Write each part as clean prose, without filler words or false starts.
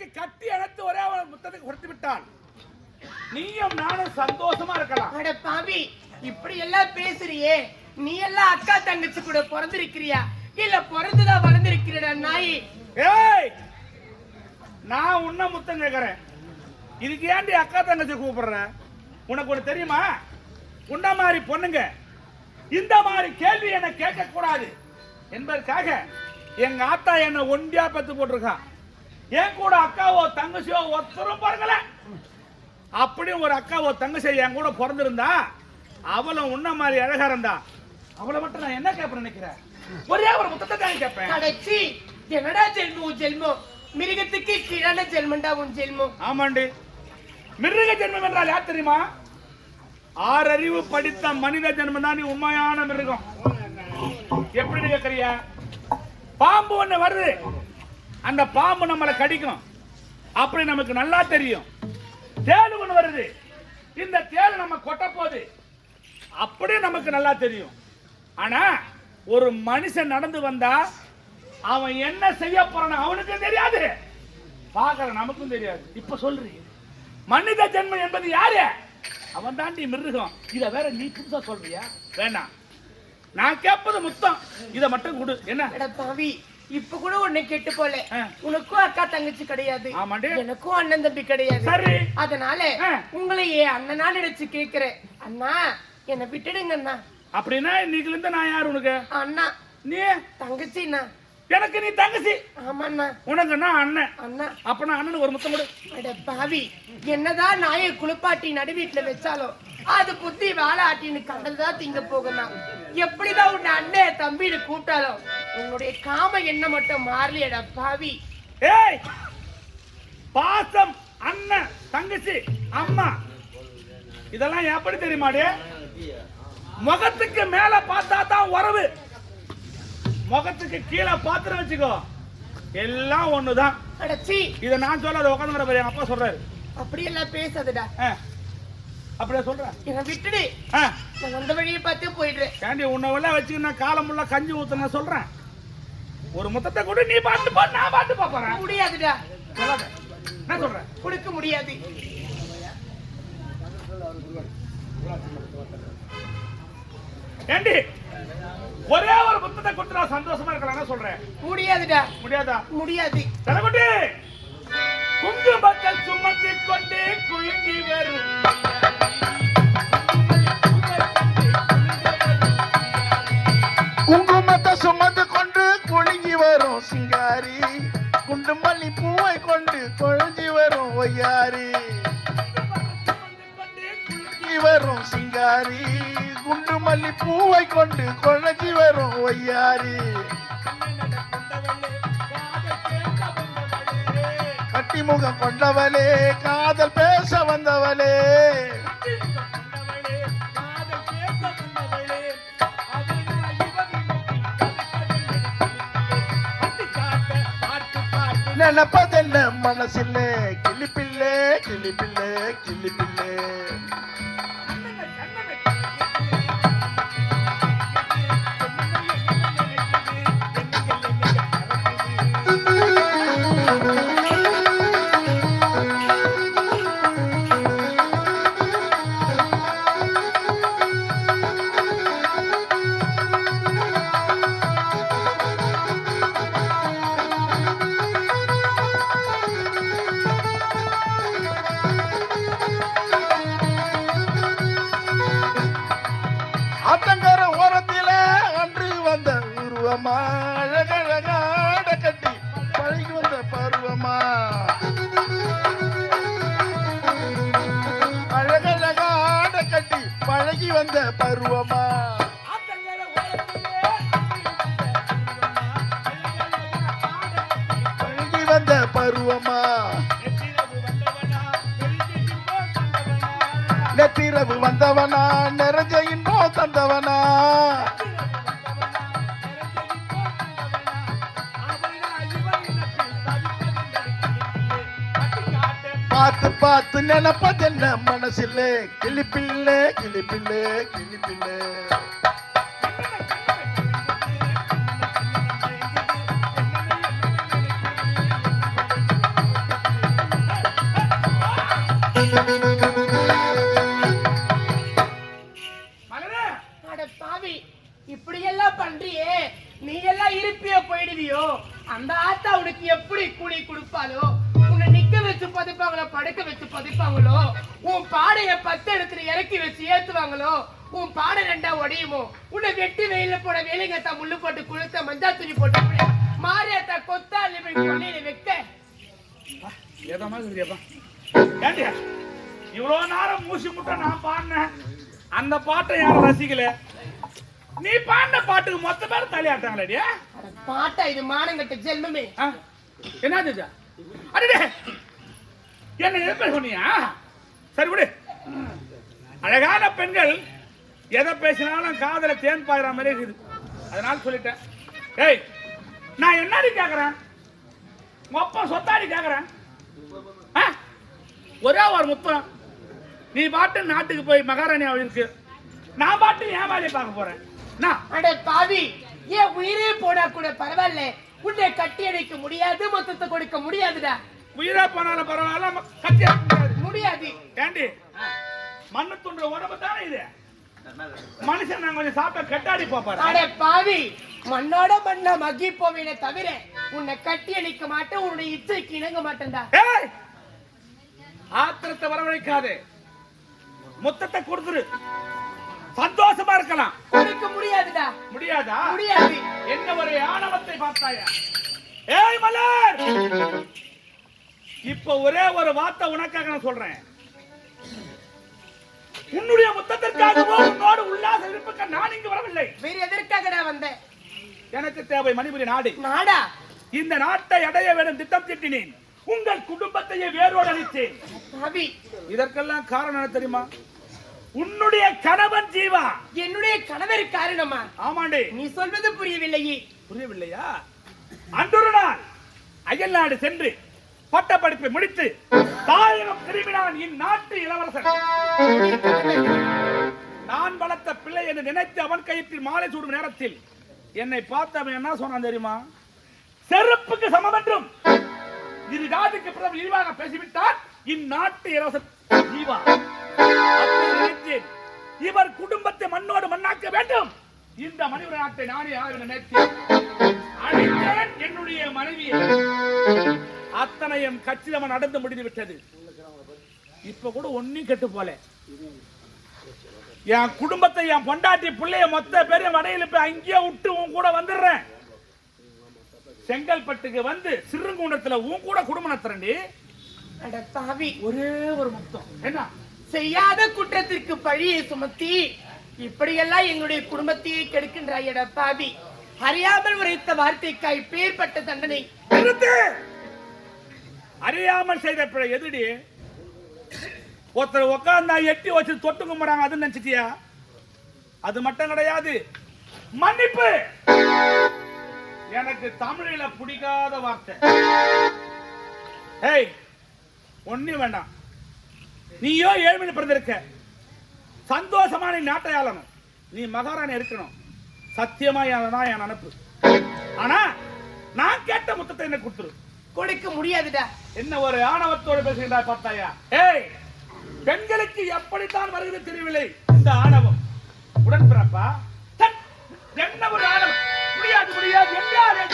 எனக்கு கட்டி அணைத்து ஒரே ஒரு முத்தத்துக்கு கொடுத்து விட்டால் நீயும் நானும் சந்தோஷமா இருக்கலாம். அட பாவி, இப்படி எல்லாம் பேசுறியே, நீ எல்லாம் அக்கா தங்கச்சி கூட பிறந்திருக்கிறியா இல்ல பிறந்துதான் வளர்ந்திருக்கிறடா நாய்? ஏய், நான் உன்ன முத்தம் கேட்கறேன், இதுக்கு ஏன்டி அக்கா தங்கச்சி கூப்பிடுற? உனக்கு ஒரு தெரியுமா, உன்ன மாதிரி பொண்ணுங்க இந்த மாதிரி கேள்வி என்ன கேட்க கூடாது என்பதற்காக எங்க ஆத்தா என்ன ஒண்டியா பத்து போட்டிருக்கான். என் கூட அக்காவோ தங்கச்சியோ ஒருத்தரும் பிறக்கல. அப்படியும் ஒரு அக்காவோ தங்கச்சி என் கூட பிறந்திருந்தா அவளும் உன்ன மாதிரி அழகா இருந்தா அவளை மட்டும் நான் என்ன கேட்பேன் நினைக்கிறேன்? ஒரே ஒரு முத்தத்தை தான் கேட்பேன். கடைசி என்னடா ஜென்மம் ஜென்மம், மிருகத்துக்கு கீழான ஜென்மண்டா உன் ஜென்மம். ஆமாண்டி, மிருக ஜென்மம் என்றால் யார் தெரியுமா? ஆறறிவு படித்த மனித ஜென்மம் தான் உண்மையான மிருகம். எப்படி கேட்கறியா? பாம்பு ஒண்ணு வருது, அந்த பாம்பு நம்மளை கடிக்கும், அப்படி நமக்கு நல்லா தெரியும். தேளு ஒண்ணு வருது, இந்த தேளு நம்ம கொட்ட போகுது, அப்படி நமக்கு நல்லா தெரியும். ஆனா ஒரு மனுஷன் நடந்து வந்தா அவன் என்ன செய்ய போறான் அவனுக்கும் தெரியாது, பாக்குற நமக்கும் தெரியாது. இப்ப சொல்றீங்க மனித ஜென்மம் என்பது யாரு? அவன் தாண்டி மிருகம். இத வேற நீ புதுசா சொல்றியா? வேண்டாம், நான் கேட்பது முத்தம், இத மட்டும் கொடு. என்ன பாவி, இப்ப கூட உன்னை கேட்டு போல, உனக்கும் அக்கா தங்கச்சி கிடையாது, எனக்கும் அண்ணன் தம்பி கிடையாது. சரி, அதனால உங்களை ஏன் அண்ணனா நினைச்சு கேக்குறேன். அண்ணா என்ன விட்டுடுங்க அண்ணா. அப்படின்னா இன்னைக்குல இருந்து நான் யார் உனக்கு? அண்ணா. நீ தங்கச்சிண்ணா. எனக்கு நீ தங்கச்சி. ஆமாண்ணா. உனக்கு நான் அண்ணன். அண்ணா. அப்ப நான் அண்ணனுக்கு ஒரு முத்தம் கொடு. அட பாவி, என்னதான் நாயை குளிப்பாட்டி நடு வீட்டுல வச்சாலும் அது புத்தி வாழாட்டின்னு கடல்தான் திங்க போகலாம். எப்படிதான் உன்னை அண்ணன் தம்பின்னு கூப்பிட்டாலும் உன்னுடைய காம என்ன மட்டும் மாறலையடா பாவி. ஏய், பாசம், அண்ணன், தங்கச்சி, அம்மா, இதெல்லாம் எப்படி தெரியுமாடே? முகத்துக்கு மேல பார்த்தா தான் உறவு, முகத்துக்கு கீழே பாத்திரம் வச்சுக்கோ எல்லாம் ஒண்ணுதான். அடச்சி, இத நான் சொல்லாத, உட்காந்து எங்க அப்பா சொல்றாரு. அப்படி எல்லாம் பேசாதடா. அப்படியே சொல்றேன், என்ன விட்டுடு, நான் வந்த வழியை பார்த்து போயிடுறேன். கேண்டி உன்னை உள்ள வச்சு நான் காலம் உள்ள கஞ்சி ஊத்த சொல்றேன். ஒரு முத்தத்தை கூட நீ பாட்டு போ, நான் பாட்டு போறேன். முடியாதுடா. சொல்லாத, நான் சொல்றேன், கொடுக்க முடியாது. ஏண்டி ஒரே ஒரு முத்தத்தை கொடுத்து நான் சந்தோஷமா இருக்கலாம் சொல்றேன். முடியாதுடா. முடியாதா? முடியாது. தலைகுட்டி, குங்குமத்தை சுமத்தி கொண்டு குலுங்கி வரும் குங்குமத்தை சுமந்து கொண்டு குலுங்கி வரும் சிங்காரி, குண்டு மல்லி பூவை கொண்டு கொழுஞ்சி வரும் ஒய்யாரி. குலுங்கி வரும் சிங்காரி, குண்டு மல்லி பூவை கொண்டு கொழுஞ்சி வரும் ஒய்யாரி. கட்டிமுகம் கொண்டவளே, காதல் பேச வந்தவளே, நினைப்பதென்ன மனசில்லே, கிளிப்பிள்ளே கிளிப்பிள்ளே கிளிப்பிள்ளே. ஆத்தங்கர ஓரத்தில அன்று வந்த உருவமா, அழகழகாட கட்டி பழகி வந்த பருவமா, அழகழகாட கட்டி பழகி வந்த பருவமா, பழகி வந்த பருவமா, நெத்திரவு வந்தவனா, நிறைஞ்ச இன்பம் தந்தவனா, பார்த்து பார்த்து நினைப்பதென்ன மனசில்லே, கிளிப்பிள்ளே கிளிப்பிள்ளே கிளிப்பிள்ளே. போயிடுவியோ அந்த ஆத்தா உனக்கு எப்படி கூலி கொடுப்பாளோ, உன்னை நிக்க வச்சு பதிப்பாங்களோ படுக்க வச்சு பதிப்பாங்களோ, உன் பாடைய 10 இடத்துல இறக்கி வச்சு ஏத்துவாங்களோ, உன் பாடை 2 உடையுமோ, உன்னை வெட்டி வெயில போட வேலைங்கத்தா முள்ளு போட்டு குளுத்த மஞ்சா துணி போட்டு மாரியாத்தா கொத்தாளி கொள்ளையில வைக்க ஏதமா சொல்லியப்பா ஏண்டி இவ்வளவு நேரம் மூசி முட்டை நான் பாடினேன், அந்த பாட்டை யாரும் ரசிக்கல. நீ பாடின பாட்டுக்கு மொத்த பேர் தலையாட்டாங்களே. பாட்டா இது மானங்கட்ட ஜென்மமே. என்ன அடே என்ன எப்ப சொன்னியா? சரி விடு. அழகான பெண்கள் எதை பேசினாலும் காதல தேன் பாக்குற மாதிரி இருக்குது, அதனால சொல்லிட்டேன். ஏய் நான் என்னடி கேக்குறேன், மொப்பம் சொத்தாடி கேக்குறேன். ஒரே ஒரு முத்தம். நீ பாட்டு நாட்டுக்கு போய் மகாராணி அவளுக்கு, நான் பாட்டு ஏமாளி பார்க்க போறேன். அட பாவி, ஏன் உயிரே போனா கூட பரவாயில்ல, உன்னை கட்டி அணைக்க முடியாது, மொத்தத்தை கொடுக்க முடியாதுடா. உயிரே போனாலும் பரவாயில்ல, கட்டி அணைக்க முடியாது. ஏண்டி மண்ணு துண்டு உடம்பு தானே இது, மனுஷன் நான் கொஞ்சம் சாப்பிட்ட கட்டாடி பாப்பாரு. அட பாவி, மண்ணோட மண்ணா மக்கி போவேனே தவிர உன்னை கட்டி அணைக்க மாட்டேன், உன்னுடைய இச்சைக்கு இணங்க மாட்டேன்டா. ஆத்திரத்தை வரவழைக்காதே, மொத்தத்தை கொடுத்துரு, சந்தோஷமா இருக்கலாம். கொடுக்க முடியாதுடா. முடியாதா? முடியாது. என்ன ஒரு ஆணவத்தை பார்த்தாயா? ஏய் மலர், இப்ப ஒரே ஒரு வார்த்தை உனக்காக நான் சொல்றேன். உன்னுடைய முத்தத்திற்காகவோ உன்னோடு உல்லாச இருப்புக்க நான் இங்கு வரவில்லை. வேற எதற்காக நான் வந்தேன்? எனக்கு தேவை மணிபுரி நாடு. நாடா? இந்த நாட்டை அடைய வேண்டும் திட்டம் தீட்டினேன், உங்கள் குடும்பத்தையே வேரோடு அழித்தேன். இதற்கெல்லாம் காரணம் என்ன தெரியுமா? உன்னுடைய கணவன் ஜீவா. என்னுடைய கணவர் காரணமா? ஆமாண்டே. நீ சொல்வது புரியவில்லையே. புரியவில்லையா? அன்றொரு நாள் அயல் நாடு சென்று பட்ட படிப்பை முடித்து தாயகம் திரும்பினான் இந்நாட்டு இளவரசன். நான் வளர்த்த பிள்ளை என்று நினைத்து அவன் கையில் மாலை சூடும் நேரத்தில் என்னை பார்த்தவன் என்ன சொன்னான் தெரியுமா? செருப்புக்கு சமம் என்றும் இரு ஜாதிக்கு பிறகு இழிவாக பேசிவிட்டார் இந்நாட்டு இளவரசன் ஜீவா. இவர் குடும்பத்தை மண்ணோடு மண்ணாக்க வேண்டும். இந்த மனித நாட்டை நானே ஆய்வு நினைத்தேன். அழைத்தேன் என்னுடைய மனைவியை. அத்தனையும் கச்சிதமா நடந்து முடிந்து விட்டது. இப்ப கூட ஒன்னும் கெட்டு போல. என் குடும்பத்தை, என் பொண்டாட்டி பிள்ளைய மொத்த பேரையும் வடையில போய் அங்கேயே விட்டு உன் கூட வந்துடுறேன். செங்கல்பட்டுக்கு வந்து சிறுங்குண்டத்துல உன் கூட குடும்பம் நடத்துறேன்டி. அட பாவி, ஒரே ஒரு முத்தம். என்ன செய்யாத குற்றத்திற்கு பழியை சுமத்தி இப்படியெல்லாம் எங்களுடைய குடும்பத்தையே கெடுக்கின்றாய். அட பாவி, அறியாமல் உரைத்த வார்த்தைக்காய் பேர்பட்ட தண்டனை. அறியாமல் செய்த பிழை எதுடி? ஒருத்தர் உட்கார்ந்தா எட்டி வச்சு தொட்டு கும்பிடுறாங்க, அது நினைச்சிட்டியா? அது மட்டும் கிடையாது, மன்னிப்பு எனக்கு தமிழில பிடிக்காத வார்த்தை. ஏய் ஒண்ணு வேண்டாம், நீயோ ஏழ்மையில பிறந்திருக்க, சந்தோஷமான நாட்டை ஆளணும், நீ மகாராணி இருக்கணும். சத்தியமா என் நினைப்பு. ஆனா நான் கேட்ட முத்தத்தை என்ன கொடுத்துரு. கொடுக்க முடியாதுடா. என்ன ஒரு ஆணவத்தோடு பேசுகிறாய் பார்த்தாயா? ஏய், பெண்களுக்கு எப்படித்தான் வருகிறது தெரியவில்லை இந்த ஆணவம். உடன்பிறப்பா என்ன ஒரு ஆணவம்? முடியாது முடியாது என்றாலே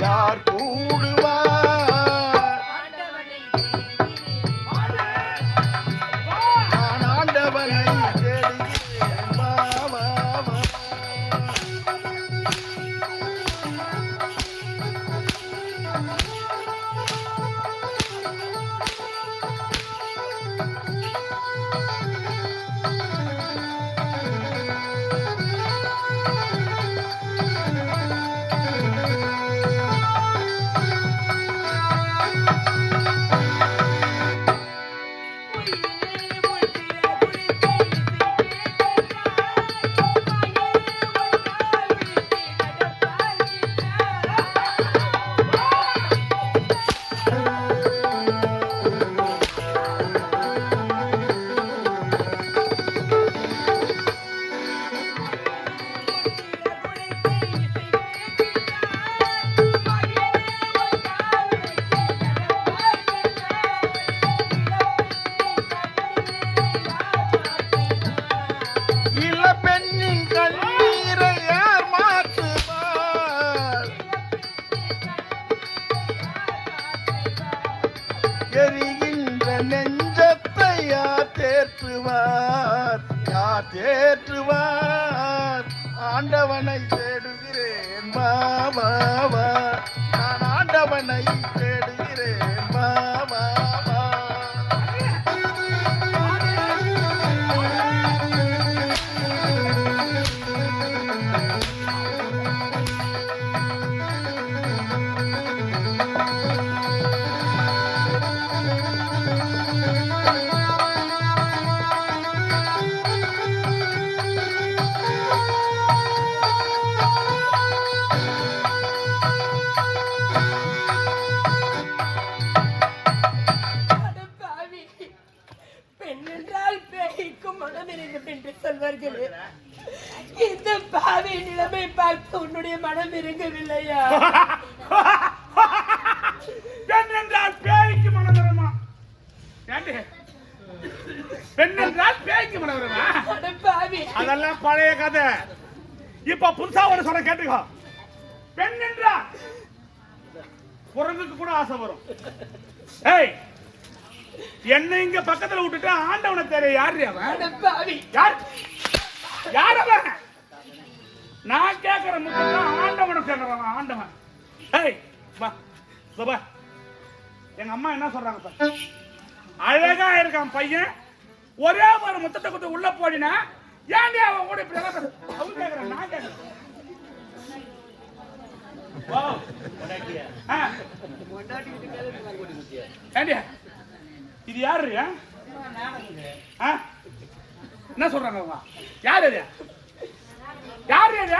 யார் கூடுவார் நான் ஆண்டவனை தேடுகிறேன் வா வா வா எரிகின்ற நெஞ்சத்தை யார் தேற்றுவார் யார் தேற்றுவார் ஆண்டவனை தேடுகிறேன் வா வா வா நான் ஆண்டவனை தேடுகிறேன் வா வா வா இந்த பாவி நிலைமை பார்த்து உன்னுடைய மனம் இறங்கவில்லையா? பெண் என்றால் பேய்க்கு மனம் வருமா? பெண் என்றால் பேய்க்கு மனம் வருமா? பாவி அதெல்லாம் பழைய கதை. இப்ப புதுசா ஒரு சொல்ல கேட்டுக்கோ. பெண் என்றால் குரங்குக்கு கூட ஆசை வரும். ஏய், என்ன இங்க பக்கத்துல விட்டுட்டு ஆண்டவனை தேட யாரு அவன்? யார் யார் அவன்? நான் கேட்கிற முத்தம் ஆண்டவனை கேட்கறான். ஆண்டவன். ஏய் வா வா. எங்க அம்மா என்ன சொல்றாங்க பாரு. அழகா இருக்கான் பையன், ஒரே ஒரு முத்தத்தை கொடுத்து உள்ள போடினா ஏன்டி அவன் கூட இப்படி எல்லாம் அவங்க கேட்கறான். நான் கேட்கறேன். ஏண்டியா இது யாரு? என்ன சொல்றாங்க அவங்க? யாரு அது? யாரு அது?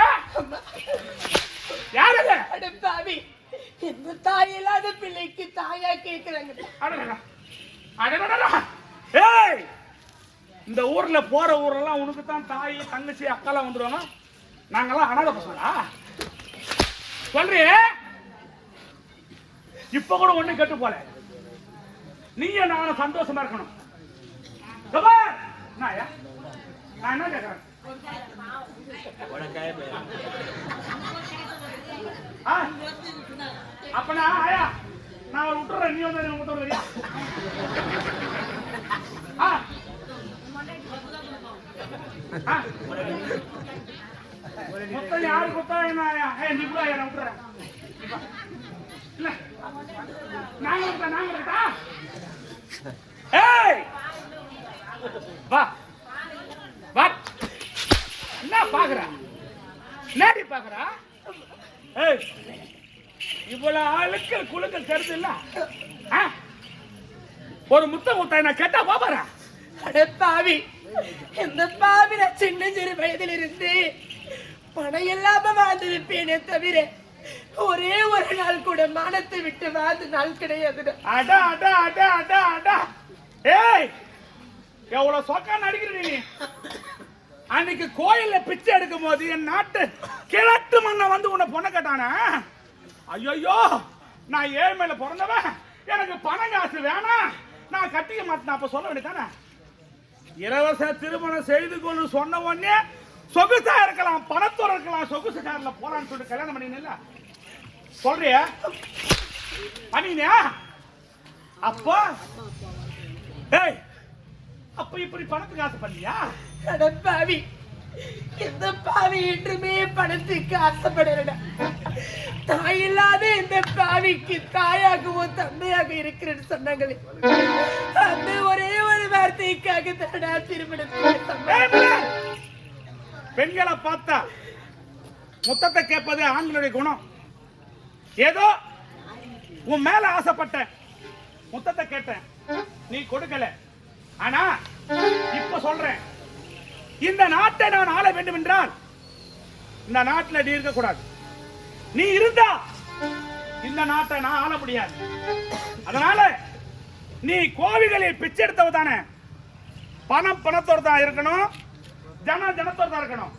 யாரு அது? பாவி இந்த தாய் இல்லாத பிள்ளைக்கு தாயா கேட்கிறாங்க. ஏய், இந்த ஊர்ல போற ஊரெல்லாம் உனக்கு தான் தாய் தங்கச்சி அக்காலாம் வந்துருவாங்க. நாங்கெல்லாம் அனாதை பசங்களா சொல்றீ? இப்ப கூட ஒண்ணு கெட்டு போல. நீங்க நானும் சந்தோஷமா இருக்கணும். நான் என்ன கேட்கிறேன்? அப்பனா ஆயா நான் விட்டுறேன். நீ வந்து விட்டுறியா? மொத்தம் யாரு கொடுத்தா என்ன ஆயா? நீ கூட ஆயா நான் விட்டுறேன். இல்ல நாங்க இருக்கா? ஏய் வா வா. என்ன பாக்குற? நேடி பாக்குற? ஏய், இவ்வளவு ஆளுக்கு குழுக்க கருது இல்ல. ஒரு முத்தம் முத்தாய் நான் கேட்டா பாப்பாரா? அட பாவி, இந்த பாவில சின்ன சிறு வயதில் இருந்து பணம் இல்லாம வாழ்ந்திருப்பேனே தவிர ஒரே ஒரு நாள் கூட மானத்தை விட்டு வாழ்ந்த நாள் கிடையாது. அடா அடா அடா அடா அடா. ஏய், எவ்வளவு சொக்கா நடிக்கிற நீ. அன்னைக்கு கோயில்ல பிச்சை எடுக்கும் போது என் நாட்டு கிழட்டு மண்ணை வந்து உன்னை பொண்ணை கேட்டானே. ஐயோ, நான் ஏழ்மையில பிறந்தவன், எனக்கு பணம் காசு வேணாம், நான் கட்டிக்க மாட்டேன். அப்ப சொல்ல வேண்டியதானே? இலவச திருமணம் செய்து கொண்டு சொன்ன உடனே சொகுசா இருக்கலாம், பணத்தோட இருக்கலாம், சொகுசு காரில் போலான்னு சொல்லிட்டு கல்யாணம் பண்ணினா சொல்றியா? பண்ணினியா? அப்போ ஏய், அப்ப இப்படி பணத்துக்கு ஆசை பண்ணியா? அட பாவி, எந்த பாவி என்றுமே பணத்துக்கு ஆசைப்படல. தாய் இல்லாத இந்த பாவிக்கு தாயாகவும் தந்தையாக இருக்கிறேன்னு சொன்னாங்களே, அந்த ஒரே ஒரு வார்த்தைக்காக தடா திருமணத்தை. பெண்களை பார்த்தா முத்தத்தை கேட்பது ஆண்களுடைய குணம். ஏதோ உன் மேல ஆசைப்பட்டேன், முத்தத்தை கேட்டேன், நீ கொடுக்கல. ஆனா இப்ப சொல்றேன், இந்த நாட்டை நான் ஆள வேண்டும் என்றால் இந்த நாட்டில் நீ இருக்க கூடாது. நீ இருந்தா இந்த நாட்டை நான் ஆள முடியாது. அதனால நீ கோவில்களில் பிச்சை எடுத்தவ தானே. பணம் பணத்தோடு தான் இருக்கணும், ஜனம் ஜனத்தோடு தான் இருக்கணும்.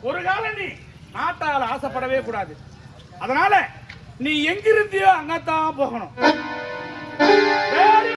ஒரு காலம் நீ நாட்டால் ஆசைப்படவே கூடாது. அதனால நீ எங்கிருந்தியோ அங்கத்தான் போகணும்.